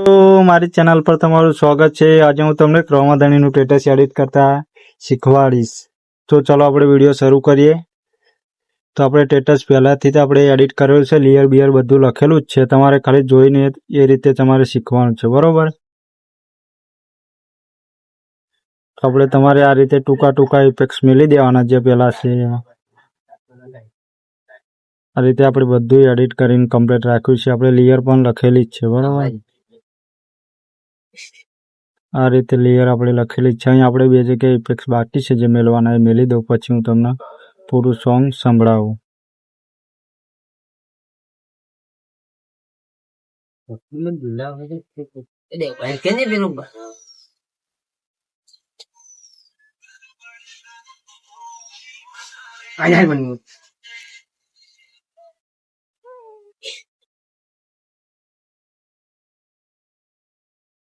મારી ચેનલ પર તમારું સ્વાગત છે। આજે હું તમને ક્રોમાધણીનું સ્ટેટસ એડિટ કરતા શીખવાડીશ। તો ચાલો આપણે વિડીયો શરૂ કરીએ। તો આપણે સ્ટેટસ પહેલાથી જ આપણે એડિટ કરેલું છે, લેયર બિયર બધું લખેલું જ છે। તમારે ખાલી જોઈને એ રીતે તમારે શીખવાનું છે, બરોબર। આપણે તમારે આ રીતે ટૂંકા ટૂંકા ઇફેક્ટ્સ મેલી દેવાના જે પહેલા છે એમાં। આ રીતે આપણે બધું એડિટ કરીને કમ્પ્લીટ રાખ્યું છે। આપણે લેયર પણ લખેલી જ છે, બરોબર। આ રીતે લેયર આપણે લખેલી છે। અહીં આપણે બે જગ્યાએ ઇફેક્ટ્સ બાકી છે જે મેળવાના, એ મેલી દઉં, પછી હું તમને પૂરું સોંગ સંભળાવું।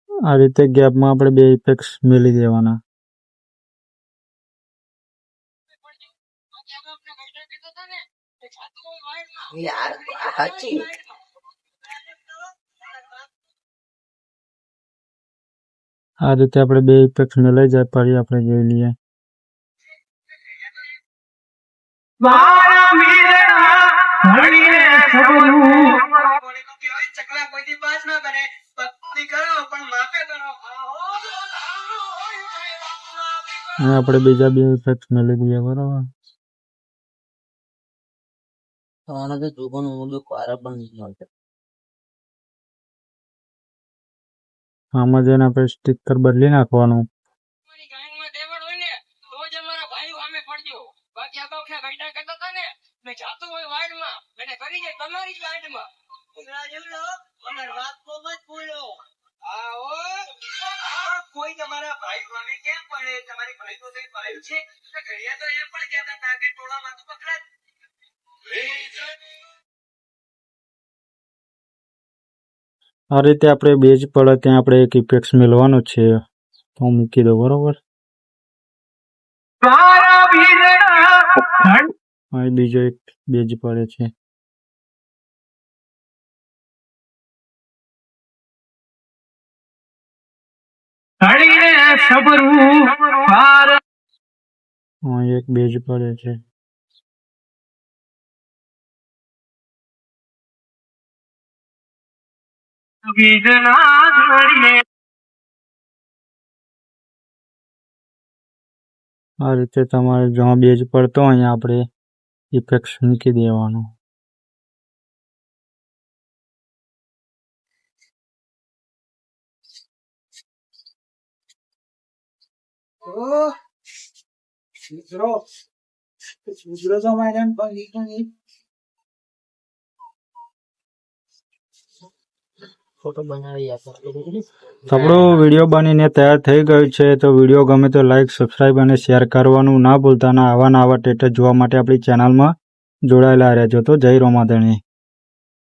આ રીતે ગેપમાં આપણે બે ઇફેક્ટ્સ મેલી દેવાના। આ રીતે આપણે બે ઇફેક્ટ્સ મેલાઈ જાય પછી આપણે જોઈ લઈએ। આપણે બીજા બે ઇફેક્ટ્સ મેલી દઈએ, બરોબર। આમાં જઈને આપણે સ્ટીકર બદલી નાખવાનું। કોઈ તમારા ભાઈ મને કેમ પડે, તમારી ભાઈ તો કઈ ભાઈ છે તો ઘડિયા તો એમ પણ કહેતા હતા કે ટોળામાં તો પકડા। આ રીતે આપણે બેઝ પડે ત્યાં આપણે એક ઇફેક્ટ્સ મેળવાનું છે, તો હું મૂકી દઉં, બરોબર। અહીં બીજો એક બેઝ પડે છે। એક બેઝ પડે છે। આ રીતે તમારે જ્યાં બેઝ પડતો અહીંયા આપણે ઇફેક્ટ્સ મૂકી દેવાનું। આપણો વિડીયો બનીને તૈયાર થઈ ગયું છે। તો વિડીયો ગમે તો લાઈક, સબસ્ક્રાઈબ અને શેર કરવાનું ના ભૂલતા। આવા સ્ટેટસ જોવા માટે આપણી ચેનલમાં જોડાયેલા રહેજો। તો જય રોમાધણી।